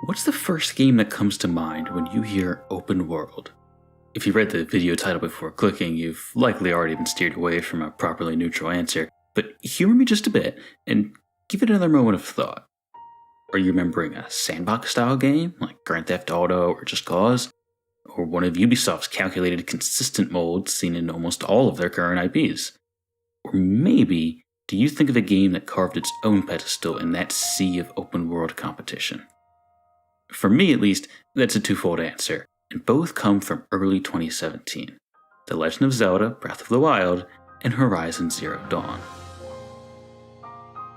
What's the first game that comes to mind when you hear open world? If you read the video title before clicking, you've likely already been steered away from a properly neutral answer, but humor me just a bit and give it another moment of thought. Are you remembering a sandbox-style game like Grand Theft Auto or Just Cause? Or one of Ubisoft's calculated consistent molds seen in almost all of their current IPs? Or maybe, do you think of a game that carved its own pedestal in that sea of open world competition? For me, at least, that's a twofold answer, and both come from early 2017. The Legend of Zelda: Breath of the Wild and Horizon Zero Dawn.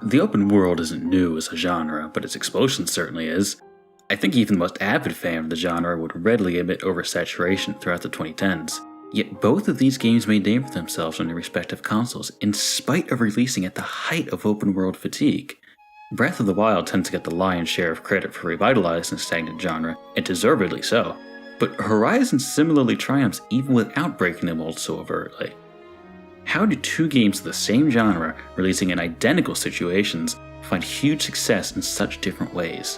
The open world isn't new as a genre, but its explosion certainly is. I think even the most avid fan of the genre would readily admit oversaturation throughout the 2010s. Yet both of these games made names for themselves on their respective consoles, in spite of releasing at the height of open world fatigue. Breath of the Wild tends to get the lion's share of credit for revitalizing the stagnant genre, and deservedly so. But Horizon similarly triumphs even without breaking the mold so overtly. How do two games of the same genre, releasing in identical situations, find huge success in such different ways?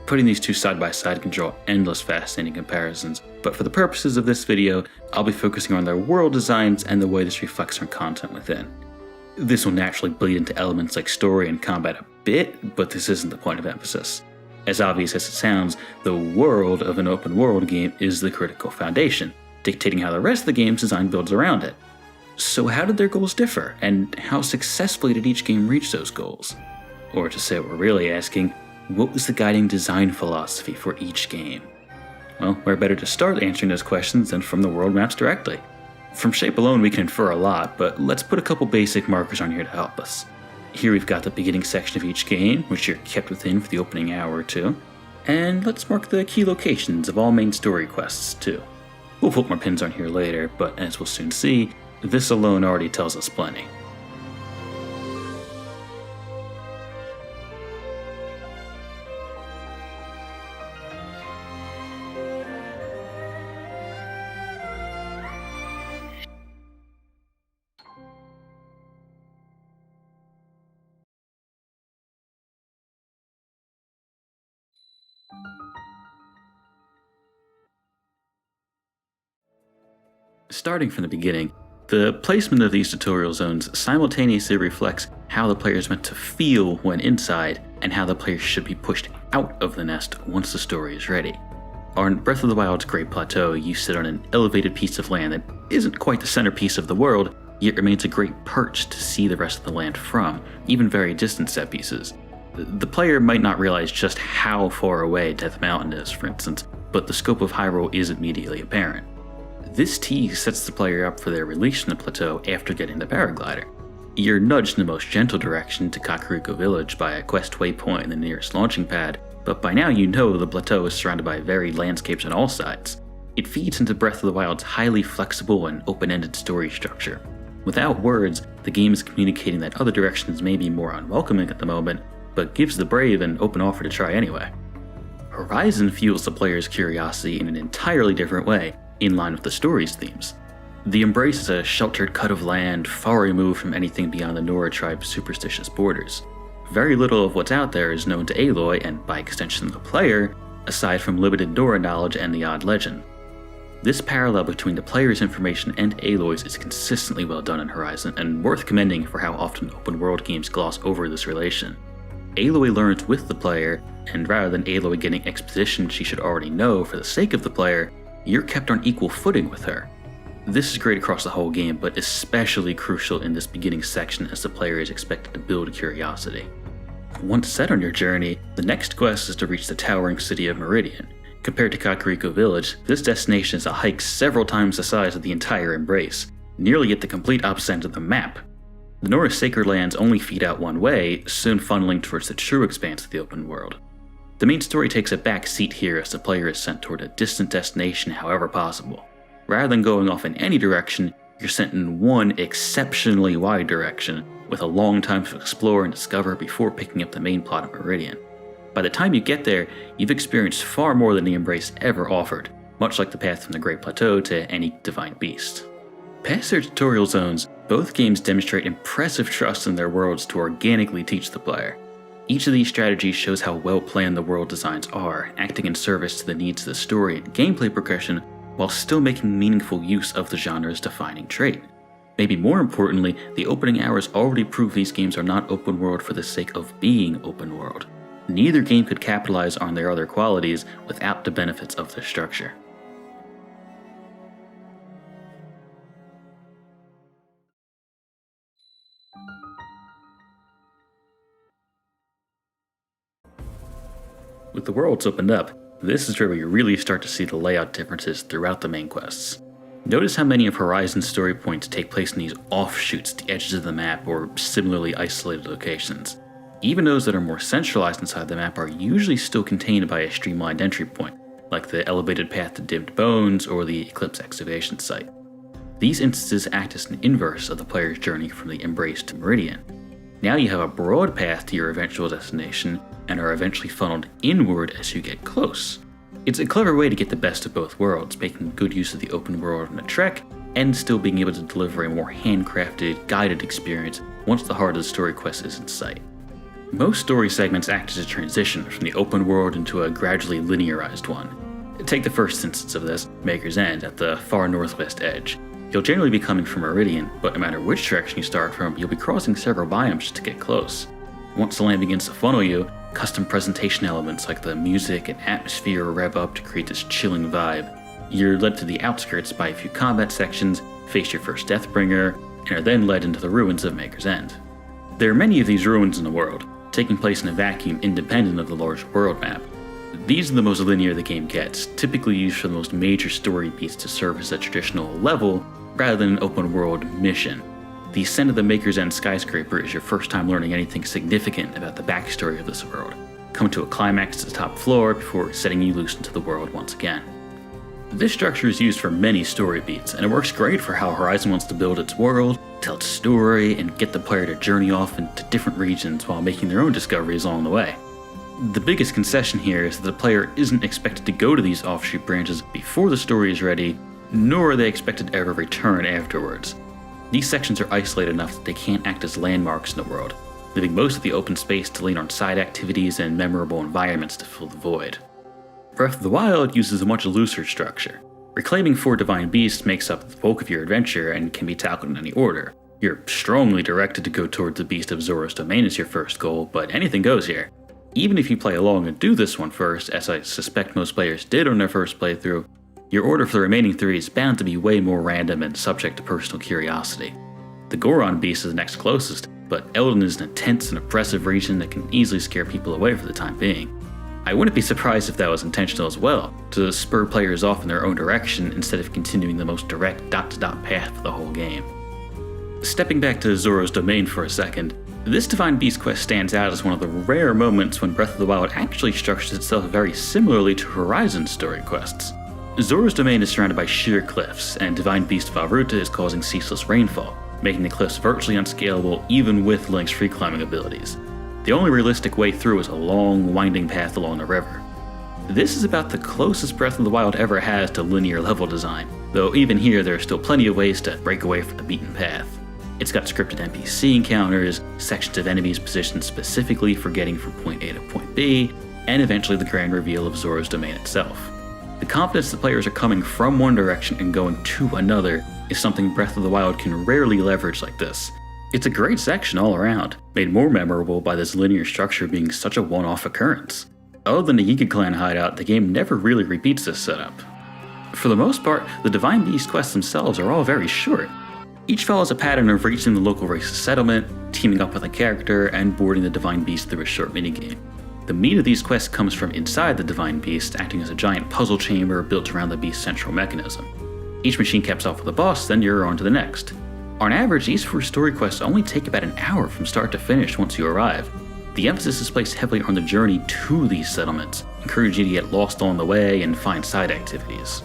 Putting these two side by side can draw endless fascinating comparisons, but for the purposes of this video, I'll be focusing on their world designs and the way this reflects on content within. This will naturally bleed into elements like story and combat a bit, but this isn't the point of emphasis. As obvious as it sounds, the world of an open world game is the critical foundation, dictating how the rest of the game's design builds around it. So how did their goals differ, and how successfully did each game reach those goals? Or to say what we're really asking, what was the guiding design philosophy for each game? Well, where better to start answering those questions than from the world maps directly? From shape alone we can infer a lot, but let's put a couple basic markers on here to help us. Here we've got the beginning section of each game, which you're kept within for the opening hour or two. And let's mark the key locations of all main story quests too. We'll put more pins on here later, but as we'll soon see, this alone already tells us plenty. Starting from the beginning, the placement of these tutorial zones simultaneously reflects how the player is meant to feel when inside, and how the player should be pushed out of the nest once the story is ready. On Breath of the Wild's Great Plateau, you sit on an elevated piece of land that isn't quite the centerpiece of the world, yet remains a great perch to see the rest of the land from, even very distant set pieces. The player might not realize just how far away Death Mountain is, for instance, but the scope of Hyrule is immediately apparent. This tease sets the player up for their release from the plateau after getting the paraglider. You're nudged in the most gentle direction to Kakariko Village by a quest waypoint in the nearest launching pad, but by now you know the plateau is surrounded by varied landscapes on all sides. It feeds into Breath of the Wild's highly flexible and open-ended story structure. Without words, the game is communicating that other directions may be more unwelcoming at the moment, but gives the brave an open offer to try anyway. Horizon fuels the player's curiosity in an entirely different way, in line with the story's themes. The Embrace is a sheltered cut of land far removed from anything beyond the Nora tribe's superstitious borders. Very little of what's out there is known to Aloy, and by extension the player, aside from limited Nora knowledge and the odd legend. This parallel between the player's information and Aloy's is consistently well done in Horizon, and worth commending for how often open world games gloss over this relation. Aloy learns with the player, and rather than Aloy getting exposition she should already know for the sake of the player, you're kept on equal footing with her. This is great across the whole game, but especially crucial in this beginning section as the player is expected to build curiosity. Once set on your journey, the next quest is to reach the towering city of Meridian. Compared to Kakariko Village, this destination is a hike several times the size of the entire Embrace, nearly at the complete opposite end of the map. The Nora Sacred Lands only feed out one way, soon funneling towards the true expanse of the open world. The main story takes a back seat here as the player is sent toward a distant destination however possible. Rather than going off in any direction, you're sent in one exceptionally wide direction, with a long time to explore and discover before picking up the main plot of Meridian. By the time you get there, you've experienced far more than the Embrace ever offered, much like the path from the Great Plateau to any divine beast. Past their tutorial zones, both games demonstrate impressive trust in their worlds to organically teach the player. Each of these strategies shows how well planned the world designs are, acting in service to the needs of the story and gameplay progression while still making meaningful use of the genre's defining trait. Maybe more importantly, the opening hours already prove these games are not open world for the sake of being open world. Neither game could capitalize on their other qualities without the benefits of their structure. With the worlds opened up, this is where we really start to see the layout differences throughout the main quests. Notice how many of Horizon's story points take place in these offshoots at the edges of the map or similarly isolated locations. Even those that are more centralized inside the map are usually still contained by a streamlined entry point, like the elevated path to Dimmed Bones or the Eclipse excavation site. These instances act as an inverse of the player's journey from the Embrace to Meridian. Now you have a broad path to your eventual destination and are eventually funneled inward as you get close. It's a clever way to get the best of both worlds, making good use of the open world in a trek, and still being able to deliver a more handcrafted, guided experience once the heart of the story quest is in sight. Most story segments act as a transition from the open world into a gradually linearized one. Take the first instance of this, Maker's End, at the far northwest edge. You'll generally be coming from Meridian, but no matter which direction you start from, you'll be crossing several biomes just to get close. Once the land begins to funnel you, custom presentation elements like the music and atmosphere rev up to create this chilling vibe. You're led to the outskirts by a few combat sections, face your first Deathbringer, and are then led into the ruins of Maker's End. There are many of these ruins in the world, taking place in a vacuum independent of the larger world map. These are the most linear the game gets, typically used for the most major story beats to serve as a traditional level rather than an open world mission. The ascent of the Maker's End skyscraper is your first time learning anything significant about the backstory of this world. Come to a climax at the top floor before setting you loose into the world once again. This structure is used for many story beats, and it works great for how Horizon wants to build its world, tell its story, and get the player to journey off into different regions while making their own discoveries along the way. The biggest concession here is that the player isn't expected to go to these offshoot branches before the story is ready, nor are they expected to ever return afterwards. These sections are isolated enough that they can't act as landmarks in the world, leaving most of the open space to lean on side activities and memorable environments to fill the void. Breath of the Wild uses a much looser structure. Reclaiming 4 divine beasts makes up the bulk of your adventure and can be tackled in any order. You're strongly directed to go towards the Beast of Zora's Domain as your first goal, but anything goes here. Even if you play along and do this one first, as I suspect most players did on their first playthrough, your order for the remaining 3 is bound to be way more random and subject to personal curiosity. The Goron Beast is the next closest, but Eldin is an intense and oppressive region that can easily scare people away for the time being. I wouldn't be surprised if that was intentional as well, to spur players off in their own direction instead of continuing the most direct dot-to-dot path for the whole game. Stepping back to Zora's Domain for a second, this Divine Beast quest stands out as one of the rare moments when Breath of the Wild actually structures itself very similarly to Horizon's story quests. Zora's Domain is surrounded by sheer cliffs, and Divine Beast Vah Ruta is causing ceaseless rainfall, making the cliffs virtually unscalable even with Link's free climbing abilities. The only realistic way through is a long, winding path along the river. This is about the closest Breath of the Wild ever has to linear level design, though even here there are still plenty of ways to break away from the beaten path. It's got scripted NPC encounters, sections of enemies positioned specifically for getting from point A to point B, and eventually the grand reveal of Zora's Domain itself. The confidence the players are coming from one direction and going to another is something Breath of the Wild can rarely leverage like this. It's a great section all around, made more memorable by this linear structure being such a one-off occurrence. Other than the Yiga Clan hideout, the game never really repeats this setup. For the most part, the Divine Beast quests themselves are all very short. Each follows a pattern of reaching the local race's settlement, teaming up with a character, and boarding the Divine Beast through a short minigame. The meat of these quests comes from inside the Divine Beast, acting as a giant puzzle chamber built around the beast's central mechanism. Each machine caps off with a boss, then you're on to the next. On average, these 4 story quests only take about an hour from start to finish once you arrive. The emphasis is placed heavily on the journey to these settlements, encouraging you to get lost along the way and find side activities.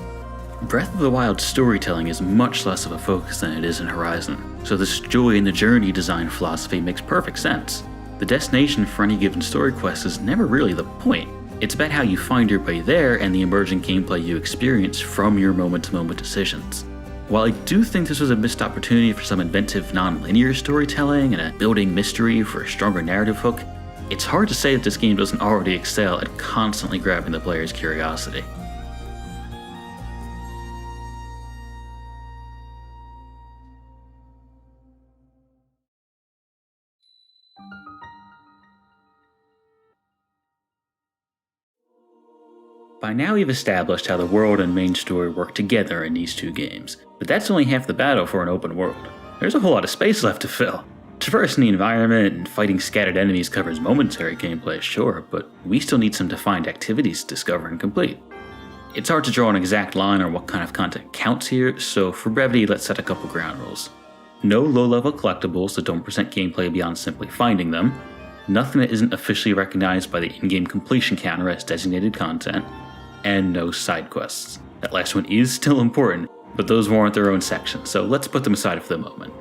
Breath of the Wild's storytelling is much less of a focus than it is in Horizon, so this joy in the journey design philosophy makes perfect sense. The destination for any given story quest is never really the point. It's about how you find your way there and the emerging gameplay you experience from your moment-to-moment decisions. While I do think this was a missed opportunity for some inventive non-linear storytelling and a building mystery for a stronger narrative hook, it's hard to say that this game doesn't already excel at constantly grabbing the player's curiosity. By now we've established how the world and main story work together in these two games, but that's only half the battle for an open world. There's a whole lot of space left to fill. Traversing the environment and fighting scattered enemies covers momentary gameplay, sure, but we still need some defined activities to discover and complete. It's hard to draw an exact line on what kind of content counts here, so for brevity let's set a couple ground rules. No low-level collectibles that don't present gameplay beyond simply finding them, nothing that isn't officially recognized by the in-game completion counter as designated content, and no side quests. That last one is still important, but those warrant their own section, so let's put them aside for the moment.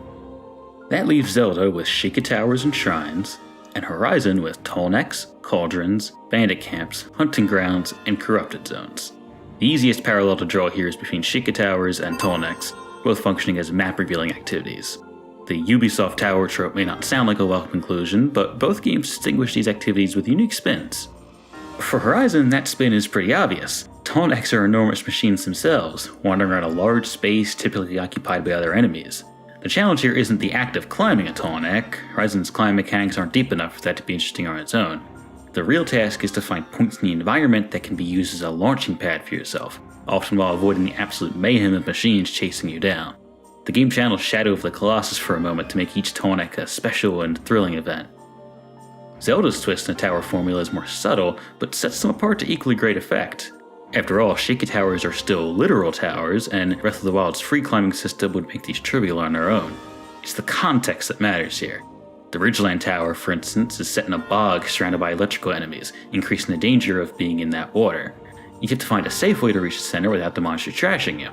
That leaves Zelda with Sheikah Towers and Shrines, and Horizon with Tallnecks, Cauldrons, Bandit Camps, Hunting Grounds, and Corrupted Zones. The easiest parallel to draw here is between Sheikah Towers and Tallnecks, both functioning as map-revealing activities. The Ubisoft Tower trope may not sound like a welcome conclusion, but both games distinguish these activities with unique spins. For Horizon, that spin is pretty obvious. Tallnecks are enormous machines themselves, wandering around a large space typically occupied by other enemies. The challenge here isn't the act of climbing a Tallneck. Horizon's climb mechanics aren't deep enough for that to be interesting on its own. The real task is to find points in the environment that can be used as a launching pad for yourself, often while avoiding the absolute mayhem of machines chasing you down. The game channels Shadow of the Colossus for a moment to make each Tallneck a special and thrilling event. Zelda's twist in the tower formula is more subtle, but sets them apart to equally great effect. After all, Sheikah Towers are still literal towers, and Breath of the Wild's free climbing system would make these trivial on their own. It's the context that matters here. The Ridgeland Tower, for instance, is set in a bog surrounded by electrical enemies, increasing the danger of being in that water. You have to find a safe way to reach the center without the monster trashing you.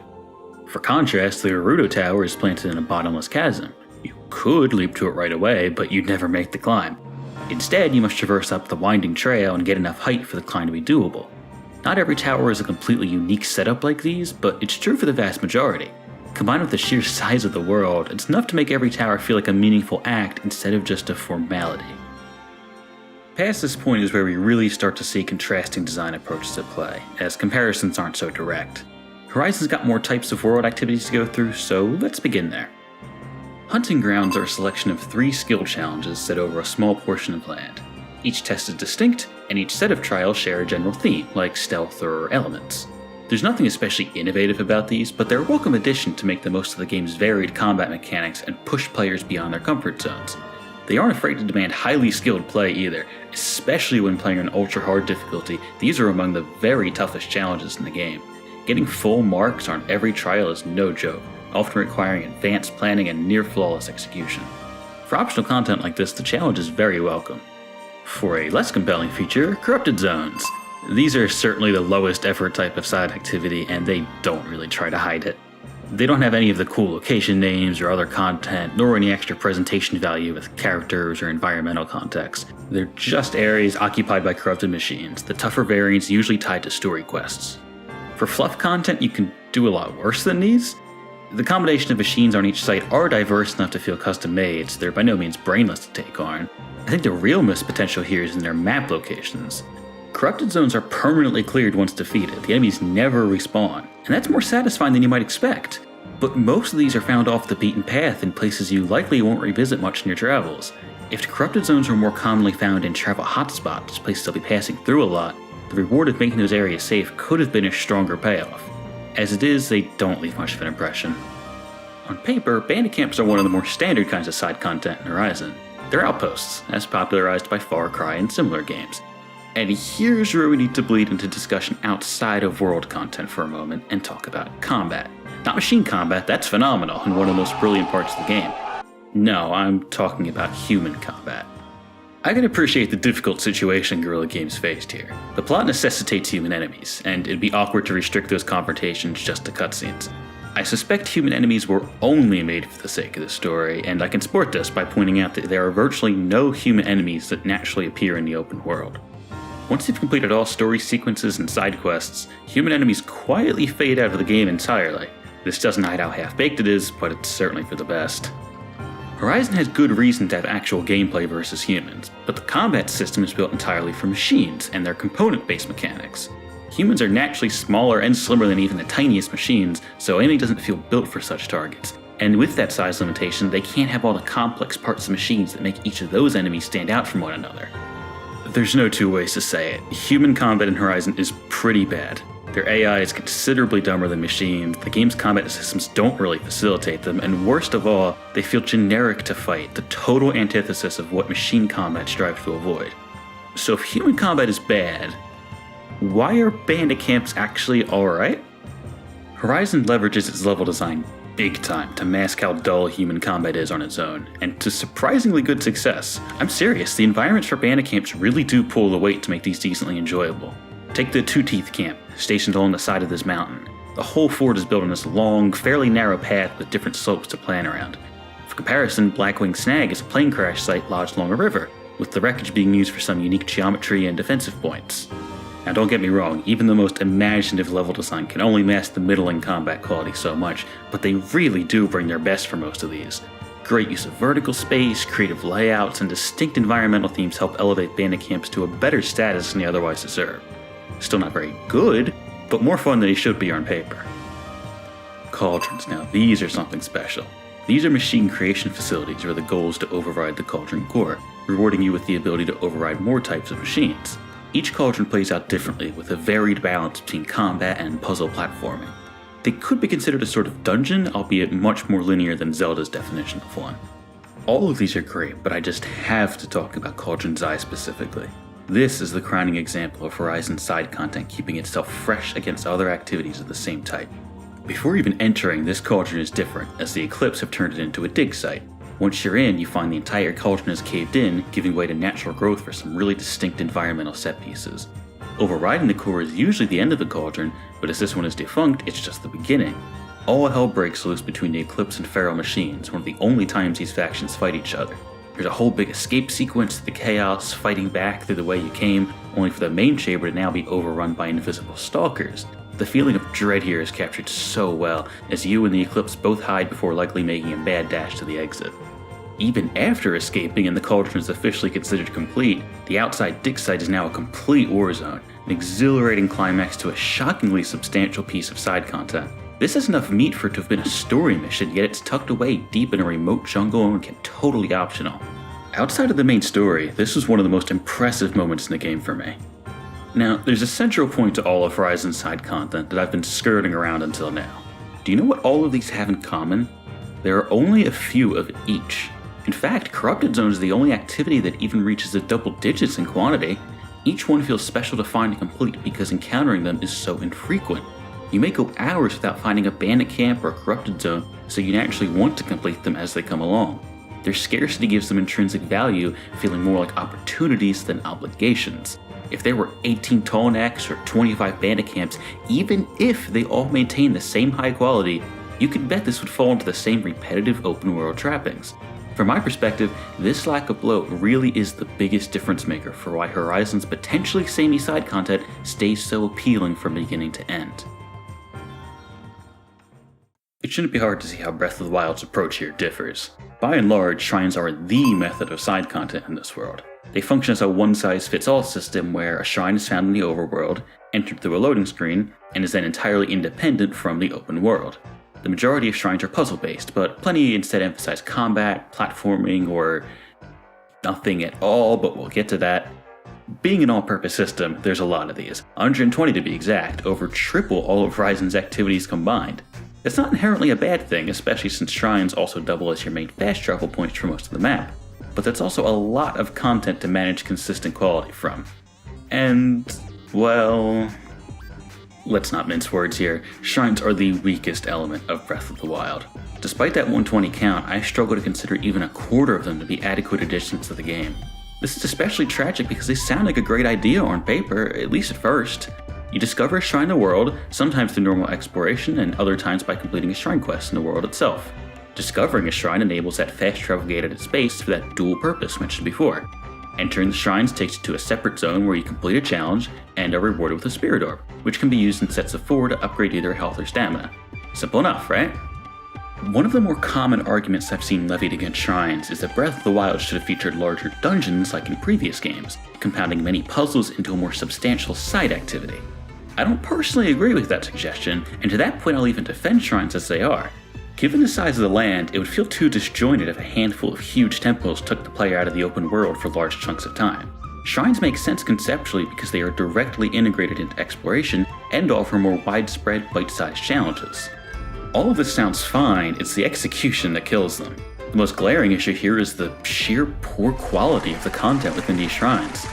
For contrast, the Gerudo Tower is planted in a bottomless chasm. You could leap to it right away, but you'd never make the climb. Instead, you must traverse up the winding trail and get enough height for the climb to be doable. Not every tower is a completely unique setup like these, but it's true for the vast majority. Combined with the sheer size of the world, it's enough to make every tower feel like a meaningful act instead of just a formality. Past this point is where we really start to see contrasting design approaches at play, as comparisons aren't so direct. Horizon's got more types of world activities to go through, so let's begin there. Hunting Grounds are a selection of 3 skill challenges set over a small portion of land. Each test is distinct, and each set of trials share a general theme, like stealth or elements. There's nothing especially innovative about these, but they're a welcome addition to make the most of the game's varied combat mechanics and push players beyond their comfort zones. They aren't afraid to demand highly skilled play either, especially when playing on ultra-hard difficulty. These are among the very toughest challenges in the game. Getting full marks on every trial is no joke, often requiring advanced planning and near-flawless execution. For optional content like this, the challenge is very welcome. For a less compelling feature, Corrupted Zones. These are certainly the lowest effort type of side activity, and they don't really try to hide it. They don't have any of the cool location names or other content, nor any extra presentation value with characters or environmental context. They're just areas occupied by corrupted machines, the tougher variants usually tied to story quests. For fluff content, you can do a lot worse than these. The combination of machines on each site are diverse enough to feel custom made, so they're by no means brainless to take on. I think the real missed potential here is in their map locations. Corrupted zones are permanently cleared once defeated. The enemies never respawn, and that's more satisfying than you might expect. But most of these are found off the beaten path in places you likely won't revisit much in your travels. If the corrupted zones were more commonly found in travel hotspots, places you'll be passing through a lot, the reward of making those areas safe could have been a stronger payoff. As it is, they don't leave much of an impression. On paper, bandit camps are one of the more standard kinds of side content in Horizon. They're outposts, as popularized by Far Cry and similar games. And here's where we need to bleed into discussion outside of world content for a moment and talk about combat. Not machine combat, that's phenomenal and one of the most brilliant parts of the game. No, I'm talking about human combat. I can appreciate the difficult situation Guerrilla Games faced here. The plot necessitates human enemies, and it'd be awkward to restrict those confrontations just to cutscenes. I suspect human enemies were only made for the sake of the story, and I can support this by pointing out that there are virtually no human enemies that naturally appear in the open world. Once you've completed all story sequences and side quests, human enemies quietly fade out of the game entirely. This doesn't hide how half-baked it is, but it's certainly for the best. Horizon has good reason to have actual gameplay versus humans, but the combat system is built entirely for machines and their component-based mechanics. Humans are naturally smaller and slimmer than even the tiniest machines, so aiming doesn't feel built for such targets. And with that size limitation, they can't have all the complex parts of machines that make each of those enemies stand out from one another. There's no two ways to say it. Human combat in Horizon is pretty bad. Their AI is considerably dumber than machines, the game's combat systems don't really facilitate them, and worst of all, they feel generic to fight, the total antithesis of what machine combat strives to avoid. So if human combat is bad, why are bandit camps actually alright? Horizon leverages its level design big time to mask how dull human combat is on its own, and to surprisingly good success. I'm serious, the environments for bandit camps really do pull the weight to make these decently enjoyable. Take the Two Teeth camp, stationed along the side of this mountain. The whole fort is built on this long, fairly narrow path with different slopes to plan around. For comparison, Blackwing Snag is a plane crash site lodged along a river, with the wreckage being used for some unique geometry and defensive points. Now don't get me wrong, even the most imaginative level design can only mask the middling combat quality so much, but they really do bring their best for most of these. Great use of vertical space, creative layouts, and distinct environmental themes help elevate bandit camps to a better status than they otherwise deserve. Still not very good, but more fun than they should be on paper. Cauldrons, now these are something special. These are machine creation facilities where the goal is to override the cauldron core, rewarding you with the ability to override more types of machines. Each cauldron plays out differently, with a varied balance between combat and puzzle platforming. They could be considered a sort of dungeon, albeit much more linear than Zelda's definition of one. All of these are great, but I just have to talk about Cauldron's Eye specifically. This is the crowning example of Horizon's side content keeping itself fresh against other activities of the same type. Before even entering, this cauldron is different, as the Eclipse have turned it into a dig site. Once you're in, you find the entire cauldron is caved in, giving way to natural growth for some really distinct environmental set pieces. Overriding the core is usually the end of the cauldron, but as this one is defunct, it's just the beginning. All hell breaks loose between the Eclipse and Feral Machines, one of the only times these factions fight each other. There's a whole big escape sequence to the chaos, fighting back through the way you came, only for the main chamber to now be overrun by invisible stalkers. The feeling of dread here is captured so well, as you and the Eclipse both hide before likely making a mad dash to the exit. Even after escaping and the cauldron is officially considered complete, the outside dig site is now a complete war zone, an exhilarating climax to a shockingly substantial piece of side content. This has enough meat for it to have been a story mission, yet it's tucked away deep in a remote jungle and kept totally optional. Outside of the main story, this was one of the most impressive moments in the game for me. Now, there's a central point to all of Horizon's side content that I've been skirting around until now. Do you know what all of these have in common? There are only a few of each. In fact, Corrupted Zone is the only activity that even reaches the double digits in quantity. Each one feels special to find and complete because encountering them is so infrequent. You may go hours without finding a bandit camp or a corrupted zone, so you naturally want to complete them as they come along. Their scarcity gives them intrinsic value, feeling more like opportunities than obligations. If there were 18 tall necks or 25 bandit camps, even if they all maintain the same high quality, you could bet this would fall into the same repetitive open world trappings. From my perspective, this lack of bloat really is the biggest difference maker for why Horizon's potentially samey side content stays so appealing from beginning to end. It shouldn't be hard to see how Breath of the Wild's approach here differs. By and large, shrines are the method of side content in this world. They function as a one-size-fits-all system where a shrine is found in the overworld, entered through a loading screen, and is then entirely independent from the open world. The majority of shrines are puzzle-based, but plenty instead emphasize combat, platforming, or nothing at all, but we'll get to that. Being an all-purpose system, there's a lot of these, 120 to be exact, over triple all of Horizon's activities combined. It's not inherently a bad thing, especially since shrines also double as your main fast travel points for most of the map, but that's also a lot of content to manage consistent quality from. And, well, let's not mince words here, shrines are the weakest element of Breath of the Wild. Despite that 120 count, I struggle to consider even a quarter of them to be adequate additions to the game. This is especially tragic because they sound like a great idea on paper, at least at first. You discover a shrine in the world, sometimes through normal exploration and other times by completing a shrine quest in the world itself. Discovering a shrine enables that fast travel gate into space for that dual purpose mentioned before. Entering the shrines takes you to a separate zone where you complete a challenge and are rewarded with a Spirit Orb, which can be used in sets of 4 to upgrade either health or stamina. Simple enough, right? One of the more common arguments I've seen levied against shrines is that Breath of the Wild should have featured larger dungeons like in previous games, compounding many puzzles into a more substantial side activity. I don't personally agree with that suggestion, and to that point I'll even defend shrines as they are. Given the size of the land, it would feel too disjointed if a handful of huge temples took the player out of the open world for large chunks of time. Shrines make sense conceptually because they are directly integrated into exploration and offer more widespread, bite-sized challenges. All of this sounds fine, it's the execution that kills them. The most glaring issue here is the sheer poor quality of the content within these shrines.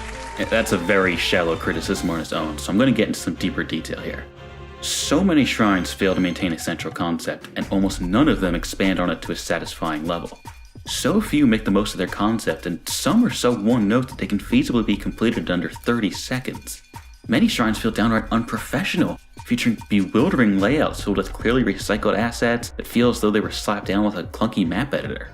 That's a very shallow criticism on its own, so I'm going to get into some deeper detail here. So many shrines fail to maintain a central concept, and almost none of them expand on it to a satisfying level. So few make the most of their concept, and some are so one-note that they can feasibly be completed in under 30 seconds. Many shrines feel downright unprofessional, featuring bewildering layouts filled with clearly recycled assets that feel as though they were slapped down with a clunky map editor.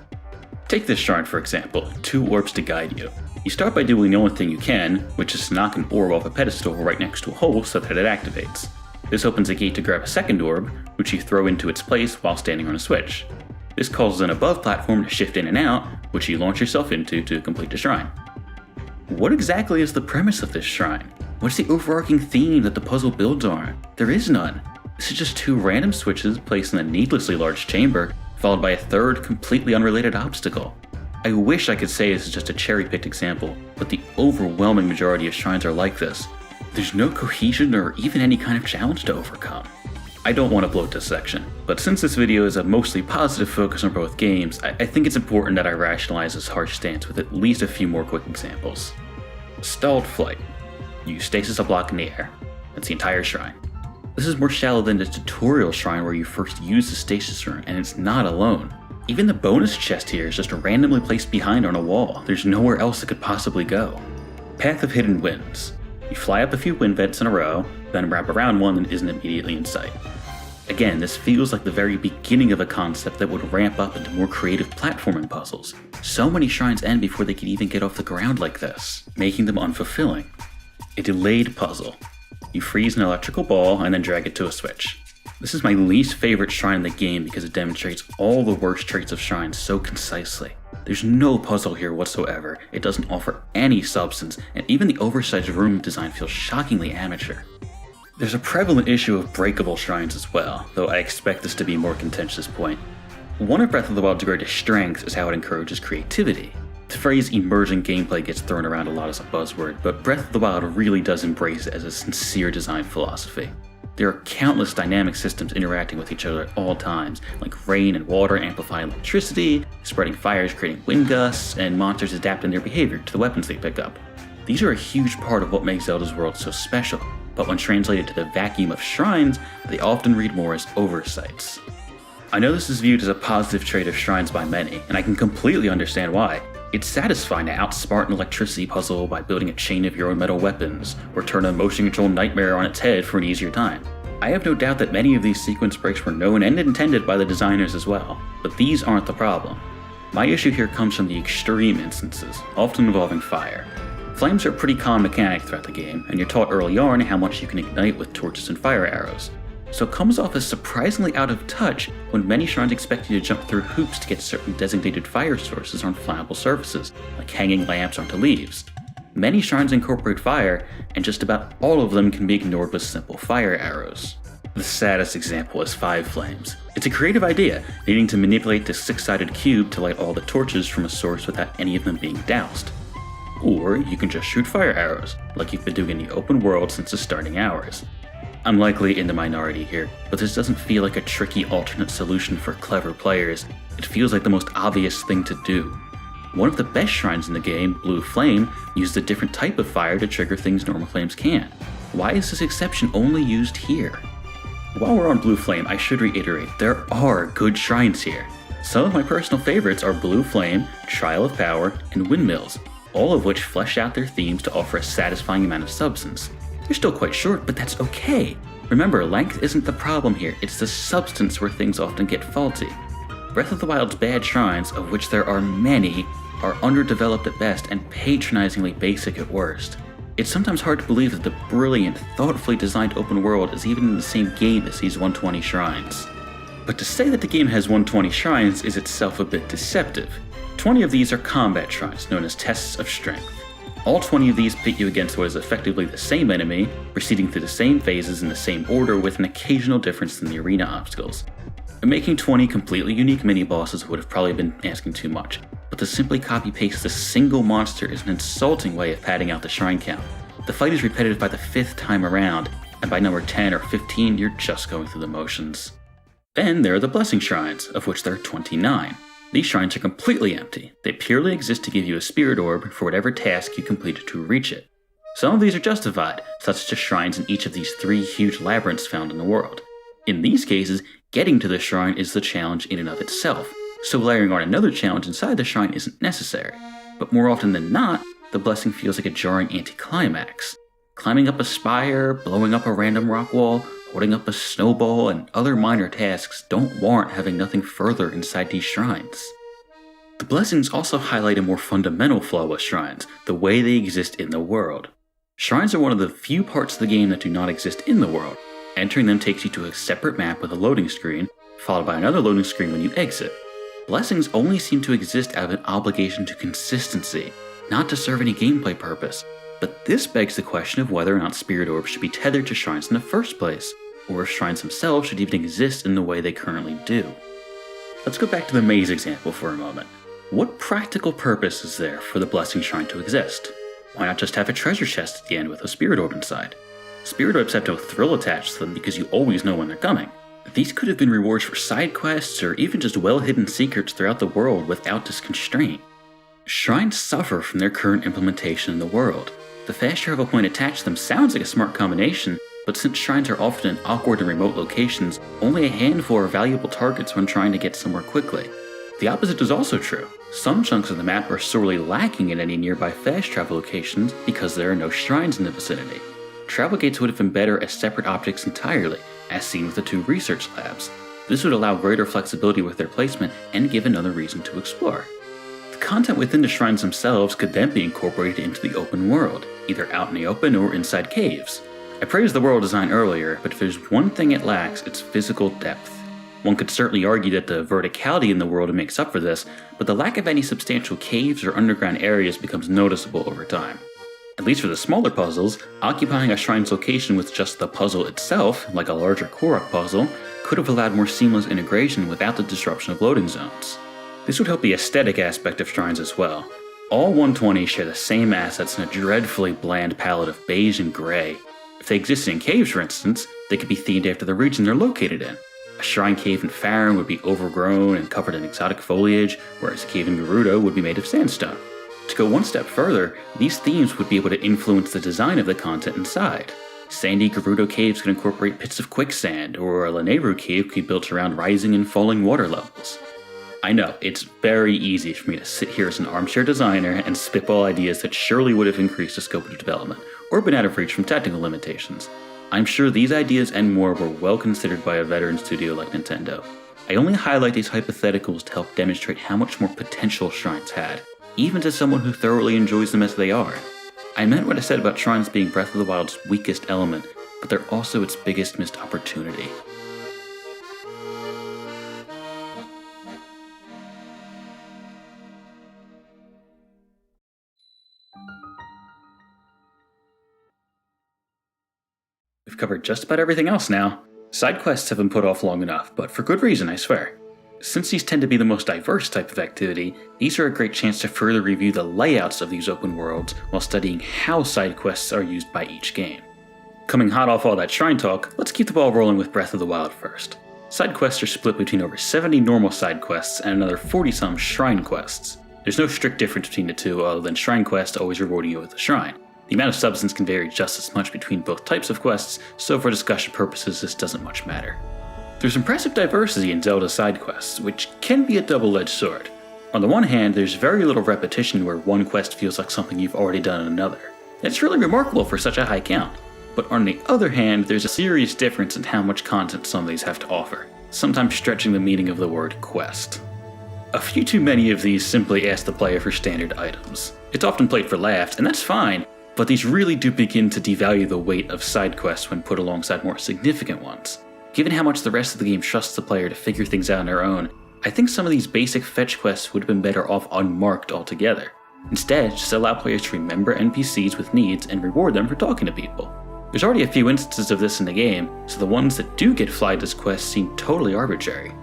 Take this shrine for example, 2 orbs to guide you. You start by doing the only thing you can, which is to knock an orb off a pedestal right next to a hole so that it activates. This opens a gate to grab a second orb, which you throw into its place while standing on a switch. This causes an above platform to shift in and out, which you launch yourself into to complete the shrine. What exactly is the premise of this shrine? What's the overarching theme that the puzzle builds on? There is none. This is just 2 random switches placed in a needlessly large chamber, followed by a third, completely unrelated obstacle. I wish I could say this is just a cherry-picked example, but the overwhelming majority of shrines are like this. There's no cohesion or even any kind of challenge to overcome. I don't want to bloat this section, but since this video is a mostly positive focus on both games, I think it's important that I rationalize this harsh stance with at least a few more quick examples. Stalled flight. You stasis a block in the air. That's the entire shrine. This is more shallow than the tutorial shrine where you first use the stasis rune, and it's not alone. Even the bonus chest here is just randomly placed behind on a wall. There's nowhere else it could possibly go. Path of Hidden Winds. You fly up a few wind vents in a row, then wrap around one that isn't immediately in sight. Again, this feels like the very beginning of a concept that would ramp up into more creative platforming puzzles. So many shrines end before they can even get off the ground like this, making them unfulfilling. A delayed puzzle. You freeze an electrical ball and then drag it to a switch. This is my least favorite shrine in the game because it demonstrates all the worst traits of shrines so concisely. There's no puzzle here whatsoever, it doesn't offer any substance, and even the oversized room design feels shockingly amateur. There's a prevalent issue of breakable shrines as well, though I expect this to be a more contentious point. One of Breath of the Wild's greatest strengths is how it encourages creativity. The phrase emergent gameplay gets thrown around a lot as a buzzword, but Breath of the Wild really does embrace it as a sincere design philosophy. There are countless dynamic systems interacting with each other at all times, like rain and water amplifying electricity, spreading fires creating wind gusts, and monsters adapting their behavior to the weapons they pick up. These are a huge part of what makes Zelda's world so special, but when translated to the vacuum of shrines, they often read more as oversights. I know this is viewed as a positive trait of shrines by many, and I can completely understand why. It's satisfying to outsmart an electricity puzzle by building a chain of your own metal weapons, or turn a motion control nightmare on its head for an easier time. I have no doubt that many of these sequence breaks were known and intended by the designers as well, but these aren't the problem. My issue here comes from the extreme instances, often involving fire. Flames are a pretty common mechanic throughout the game, and you're taught early on how much you can ignite with torches and fire arrows. So it comes off as surprisingly out of touch when many shrines expect you to jump through hoops to get certain designated fire sources on flammable surfaces, like hanging lamps onto leaves. Many shrines incorporate fire, and just about all of them can be ignored with simple fire arrows. The saddest example is Five Flames. It's a creative idea, needing to manipulate this 6-sided cube to light all the torches from a source without any of them being doused. Or you can just shoot fire arrows, like you've been doing in the open world since the starting hours. I'm likely in the minority here, but this doesn't feel like a tricky alternate solution for clever players. It feels like the most obvious thing to do. One of the best shrines in the game, Blue Flame, used a different type of fire to trigger things normal flames can't. Why is this exception only used here? While we're on Blue Flame, I should reiterate, there are good shrines here. Some of my personal favorites are Blue Flame, Trial of Power, and Windmills, all of which flesh out their themes to offer a satisfying amount of substance. They're still quite short, but that's okay. Remember, length isn't the problem here, it's the substance where things often get faulty. Breath of the Wild's bad shrines, of which there are many, are underdeveloped at best and patronizingly basic at worst. It's sometimes hard to believe that the brilliant, thoughtfully designed open world is even in the same game as these 120 shrines. But to say that the game has 120 shrines is itself a bit deceptive. 20 of these are combat shrines, known as Tests of Strength. All 20 of these pit you against what is effectively the same enemy, proceeding through the same phases in the same order with an occasional difference in the arena obstacles. Making 20 completely unique mini-bosses would have probably been asking too much, but to simply copy-paste a single monster is an insulting way of padding out the shrine count. The fight is repetitive by the 5th time around, and by number 10 or 15 you're just going through the motions. Then there are the Blessing Shrines, of which there are 29. These shrines are completely empty. They purely exist to give you a spirit orb for whatever task you completed to reach it. Some of these are justified, such as shrines in each of these 3 huge labyrinths found in the world. In these cases, getting to the shrine is the challenge in and of itself, so layering on another challenge inside the shrine isn't necessary. But more often than not, the blessing feels like a jarring anticlimax. Climbing up a spire, blowing up a random rock wall, holding up a snowball, and other minor tasks don't warrant having nothing further inside these shrines. The blessings also highlight a more fundamental flaw with shrines, the way they exist in the world. Shrines are one of the few parts of the game that do not exist in the world. Entering them takes you to a separate map with a loading screen, followed by another loading screen when you exit. Blessings only seem to exist out of an obligation to consistency, not to serve any gameplay purpose. But this begs the question of whether or not spirit orbs should be tethered to shrines in the first place, or if shrines themselves should even exist in the way they currently do. Let's go back to the maze example for a moment. What practical purpose is there for the Blessing Shrine to exist? Why not just have a treasure chest at the end with a spirit orb inside? Spirit orbs have no thrill attached to them because you always know when they're coming. These could have been rewards for side quests or even just well-hidden secrets throughout the world without this constraint. Shrines suffer from their current implementation in the world. The fast travel point attached to them sounds like a smart combination, but since shrines are often in awkward and remote locations, only a handful are valuable targets when trying to get somewhere quickly. The opposite is also true. Some chunks of the map are sorely lacking in any nearby fast travel locations because there are no shrines in the vicinity. Travel gates would have been better as separate objects entirely, as seen with the 2 research labs. This would allow greater flexibility with their placement and give another reason to explore. The content within the shrines themselves could then be incorporated into the open world, either out in the open or inside caves. I praised the world design earlier, but if there's one thing it lacks, it's physical depth. One could certainly argue that the verticality in the world makes up for this, but the lack of any substantial caves or underground areas becomes noticeable over time. At least for the smaller puzzles, occupying a shrine's location with just the puzzle itself, like a larger Korok puzzle, could have allowed more seamless integration without the disruption of loading zones. This would help the aesthetic aspect of shrines as well. All 120 share the same assets in a dreadfully bland palette of beige and gray. If they existed in caves, for instance, they could be themed after the region they're located in. A shrine cave in Faron would be overgrown and covered in exotic foliage, whereas a cave in Gerudo would be made of sandstone. To go one step further, these themes would be able to influence the design of the content inside. Sandy Gerudo caves could incorporate pits of quicksand, or a Lanayru cave could be built around rising and falling water levels. I know, it's very easy for me to sit here as an armchair designer and spitball ideas that surely would have increased the scope of development, or been out of reach from technical limitations. I'm sure these ideas and more were well considered by a veteran studio like Nintendo. I only highlight these hypotheticals to help demonstrate how much more potential shrines had, even to someone who thoroughly enjoys them as they are. I meant what I said about shrines being Breath of the Wild's weakest element, but they're also its biggest missed opportunity. We've covered just about everything else now. Side quests have been put off long enough, but for good reason, I swear. Since these tend to be the most diverse type of activity, these are a great chance to further review the layouts of these open worlds while studying how side quests are used by each game. Coming hot off all that shrine talk, let's keep the ball rolling with Breath of the Wild first. Side quests are split between over 70 normal side quests and another 40-some shrine quests. There's no strict difference between the two other than shrine quests always rewarding you with a shrine. The amount of substance can vary just as much between both types of quests, so for discussion purposes this doesn't much matter. There's impressive diversity in Zelda side quests, which can be a double-edged sword. On the one hand, there's very little repetition where one quest feels like something you've already done in another. It's really remarkable for such a high count. But on the other hand, there's a serious difference in how much content some of these have to offer, sometimes stretching the meaning of the word quest. A few too many of these simply ask the player for standard items. It's often played for laughs, and that's fine, but these really do begin to devalue the weight of side quests when put alongside more significant ones. Given how much the rest of the game trusts the player to figure things out on their own, I think some of these basic fetch quests would have been better off unmarked altogether. Instead, just allow players to remember NPCs with needs and reward them for talking to people. There's already a few instances of this in the game, so the ones that do get flagged as quests seem totally arbitrary.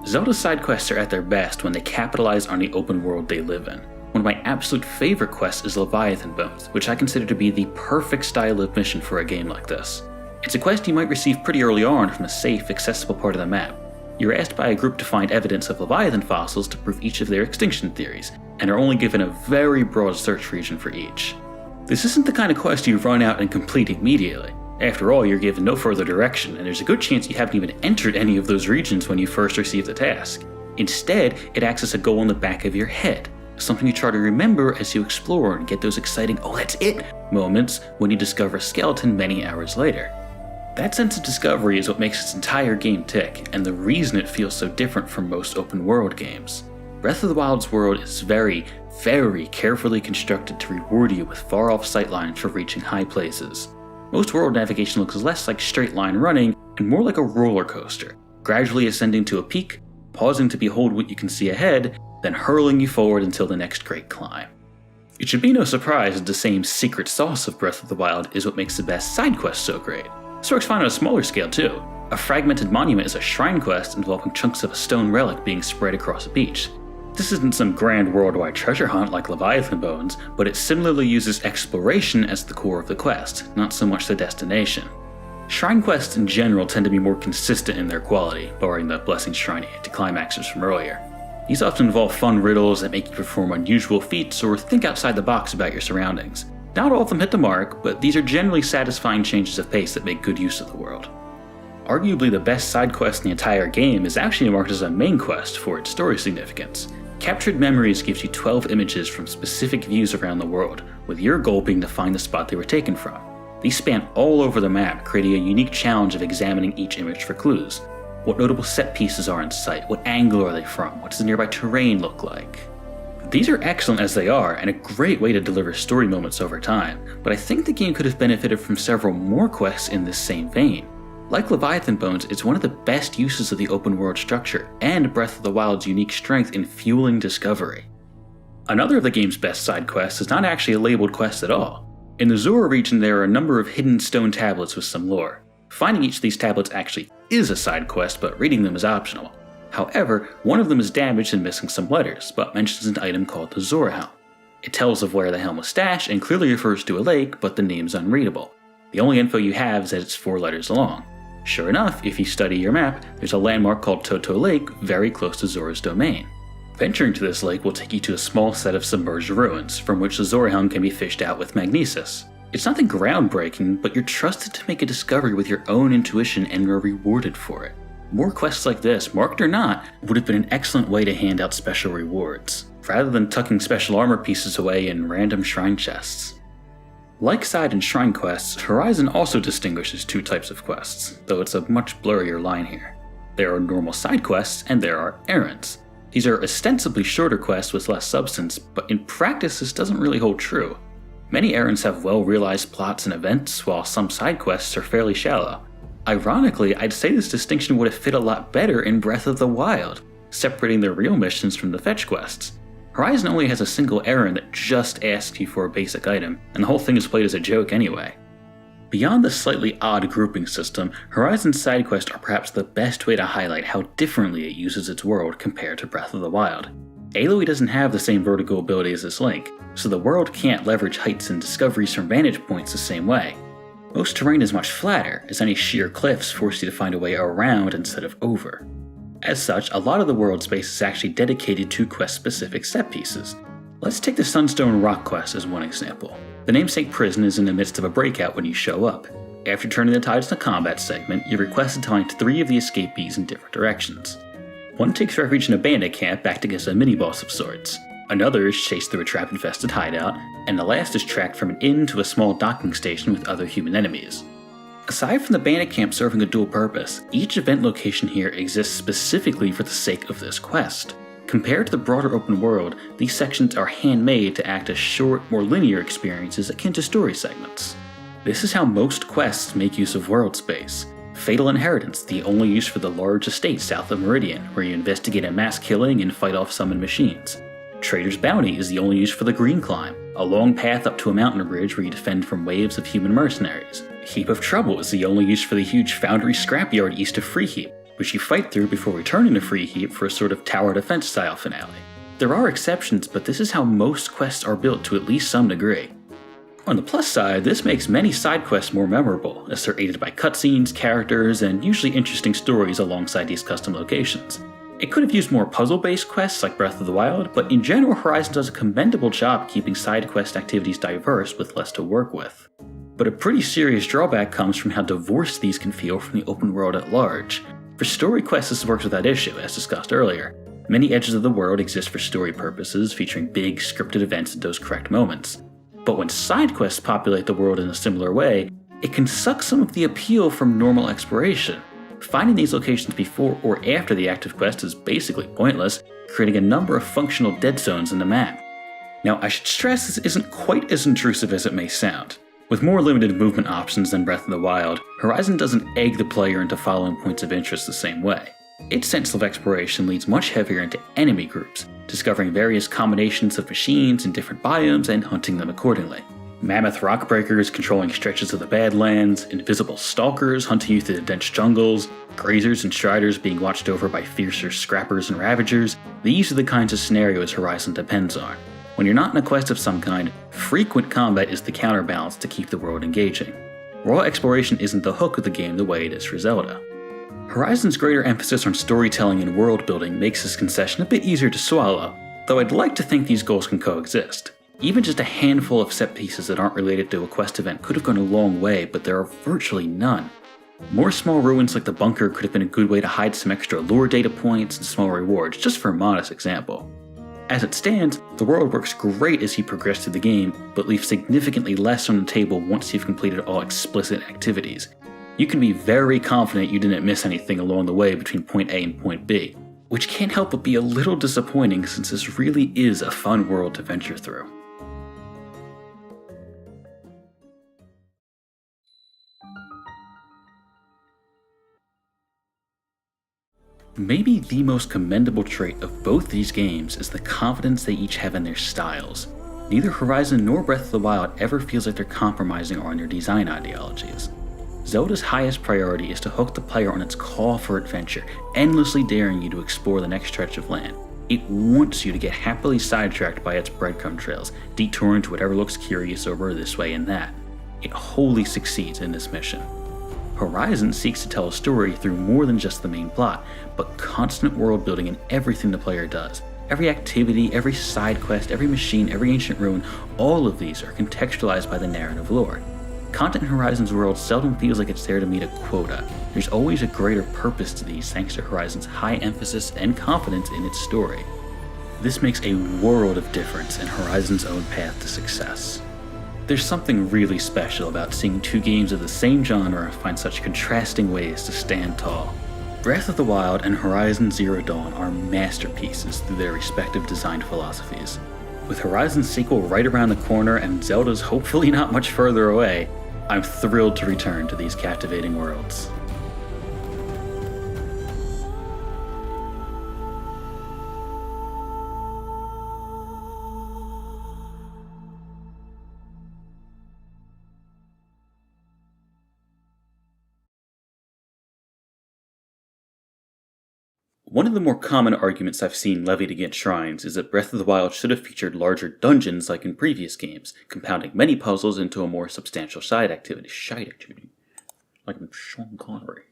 Zelda's side quests are at their best when they capitalize on the open world they live in. One of my absolute favorite quests is Leviathan Bones, which I consider to be the perfect style of mission for a game like this. It's a quest you might receive pretty early on from a safe, accessible part of the map. You're asked by a group to find evidence of Leviathan fossils to prove each of their extinction theories, and are only given a very broad search region for each. This isn't the kind of quest you run out and complete immediately. After all, you're given no further direction, and there's a good chance you haven't even entered any of those regions when you first receive the task. Instead, it acts as a goal in the back of your head, something you try to remember as you explore and get those exciting "oh that's it" moments when you discover a skeleton many hours later. That sense of discovery is what makes this entire game tick, and the reason it feels so different from most open world games. Breath of the Wild's world is very, very carefully constructed to reward you with far off sightlines for reaching high places. Most world navigation looks less like straight line running and more like a roller coaster, gradually ascending to a peak, pausing to behold what you can see ahead, then hurling you forward until the next great climb. It should be no surprise that the same secret sauce of Breath of the Wild is what makes the best side quests so great. This works fine on a smaller scale too. A fragmented monument is a shrine quest involving chunks of a stone relic being spread across a beach. This isn't some grand worldwide treasure hunt like Leviathan Bones, but it similarly uses exploration as the core of the quest, not so much the destination. Shrine quests in general tend to be more consistent in their quality, barring the Blessing Shrine anticlimaxes from earlier. These often involve fun riddles that make you perform unusual feats or think outside the box about your surroundings. Not all of them hit the mark, but these are generally satisfying changes of pace that make good use of the world. Arguably the best side quest in the entire game is actually marked as a main quest for its story significance. Captured Memories gives you 12 images from specific views around the world, with your goal being to find the spot they were taken from. These span all over the map, creating a unique challenge of examining each image for clues. What notable set pieces are in sight? What angle are they from? What does the nearby terrain look like? These are excellent as they are, and a great way to deliver story moments over time, but I think the game could have benefited from several more quests in this same vein. Like Leviathan Bones, it's one of the best uses of the open world structure, and Breath of the Wild's unique strength in fueling discovery. Another of the game's best side quests is not actually a labeled quest at all. In the Zora region there are a number of hidden stone tablets with some lore. Finding each of these tablets actually is a side quest, but reading them is optional. However, one of them is damaged and missing some letters, but mentions an item called the Zora Helm. It tells of where the helm was stashed and clearly refers to a lake, but the name's unreadable. The only info you have is that it's 4 letters long. Sure enough, if you study your map, there's a landmark called Toto Lake very close to Zora's domain. Venturing to this lake will take you to a small set of submerged ruins, from which the Zora Helm can be fished out with magnesis. It's nothing groundbreaking, but you're trusted to make a discovery with your own intuition and are rewarded for it. More quests like this, marked or not, would have been an excellent way to hand out special rewards, rather than tucking special armor pieces away in random shrine chests. Like side and shrine quests, Horizon also distinguishes 2 types of quests, though it's a much blurrier line here. There are normal side quests, and there are errands. These are ostensibly shorter quests with less substance, but in practice this doesn't really hold true. Many errands have well-realized plots and events, while some side quests are fairly shallow. Ironically, I'd say this distinction would have fit a lot better in Breath of the Wild, separating the real missions from the fetch quests. Horizon only has a single errand that just asks you for a basic item, and the whole thing is played as a joke anyway. Beyond the slightly odd grouping system, Horizon's side quests are perhaps the best way to highlight how differently it uses its world compared to Breath of the Wild. Aloy doesn't have the same vertical ability as this Link, so the world can't leverage heights and discoveries from vantage points the same way. Most terrain is much flatter, as any sheer cliffs force you to find a way around instead of over. As such, a lot of the world space is actually dedicated to quest-specific set pieces. Let's take the Sunstone Rock quest as one example. The namesake prison is in the midst of a breakout when you show up. After turning the tides in the combat segment, you're requested to find 3 of the escapees in different directions. One takes refuge in a bandit camp backed against a mini-boss of sorts. Another is chased through a trap-infested hideout, and the last is tracked from an inn to a small docking station with other human enemies. Aside from the bandit camp serving a dual purpose, each event location here exists specifically for the sake of this quest. Compared to the broader open world, these sections are handmade to act as short, more linear experiences akin to story segments. This is how most quests make use of world space. Fatal Inheritance, the only use for the large estate south of Meridian, where you investigate a mass killing and fight off summoned machines. Trader's Bounty is the only use for the Green Climb, a long path up to a mountain bridge where you defend from waves of human mercenaries. Heap of Trouble is the only use for the huge Foundry scrapyard east of Freeheap, which you fight through before returning to Freeheap for a sort of tower defense style finale. There are exceptions, but this is how most quests are built to at least some degree. On the plus side, this makes many side quests more memorable, as they're aided by cutscenes, characters, and usually interesting stories alongside these custom locations. It could have used more puzzle-based quests like Breath of the Wild, but in general Horizon does a commendable job keeping side quest activities diverse with less to work with. But a pretty serious drawback comes from how divorced these can feel from the open world at large. For story quests this works without issue, as discussed earlier. Many edges of the world exist for story purposes, featuring big, scripted events at those correct moments. But when side quests populate the world in a similar way, it can suck some of the appeal from normal exploration. Finding these locations before or after the active quest is basically pointless, creating a number of functional dead zones in the map. Now, I should stress this isn't quite as intrusive as it may sound. With more limited movement options than Breath of the Wild, Horizon doesn't egg the player into following points of interest the same way. Its sense of exploration leads much heavier into enemy groups, discovering various combinations of machines in different biomes and hunting them accordingly. Mammoth rockbreakers controlling stretches of the Badlands, invisible stalkers hunting you through the dense jungles, grazers and striders being watched over by fiercer scrappers and ravagers. These are the kinds of scenarios Horizon depends on. When you're not in a quest of some kind, frequent combat is the counterbalance to keep the world engaging. Raw exploration isn't the hook of the game the way it is for Zelda. Horizon's greater emphasis on storytelling and world building makes this concession a bit easier to swallow, though I'd like to think these goals can coexist. Even just a handful of set pieces that aren't related to a quest event could have gone a long way, but there are virtually none. More small ruins like the bunker could have been a good way to hide some extra lure data points and small rewards, just for a modest example. As it stands, the world works great as you progress through the game, but leaves significantly less on the table once you've completed all explicit activities. You can be very confident you didn't miss anything along the way between point A and point B, which can't help but be a little disappointing since this really is a fun world to venture through. Maybe the most commendable trait of both these games is the confidence they each have in their styles. Neither Horizon nor Breath of the Wild ever feels like they're compromising on their design ideologies. Zelda's highest priority is to hook the player on its call for adventure, endlessly daring you to explore the next stretch of land. It wants you to get happily sidetracked by its breadcrumb trails, detouring to whatever looks curious over this way and that. It wholly succeeds in this mission. Horizon seeks to tell a story through more than just the main plot, but constant world building in everything the player does. Every activity, every side quest, every machine, every ancient ruin, all of these are contextualized by the narrative lore. Content in Horizon's world seldom feels like it's there to meet a quota. There's always a greater purpose to these thanks to Horizon's high emphasis and confidence in its story. This makes a world of difference in Horizon's own path to success. There's something really special about seeing two games of the same genre find such contrasting ways to stand tall. Breath of the Wild and Horizon Zero Dawn are masterpieces through their respective design philosophies. With Horizon's sequel right around the corner and Zelda's hopefully not much further away, I'm thrilled to return to these captivating worlds. One of the more common arguments I've seen levied against shrines is that Breath of the Wild should have featured larger dungeons like in previous games, compounding many puzzles into a more substantial side activity. Like Sean Connery.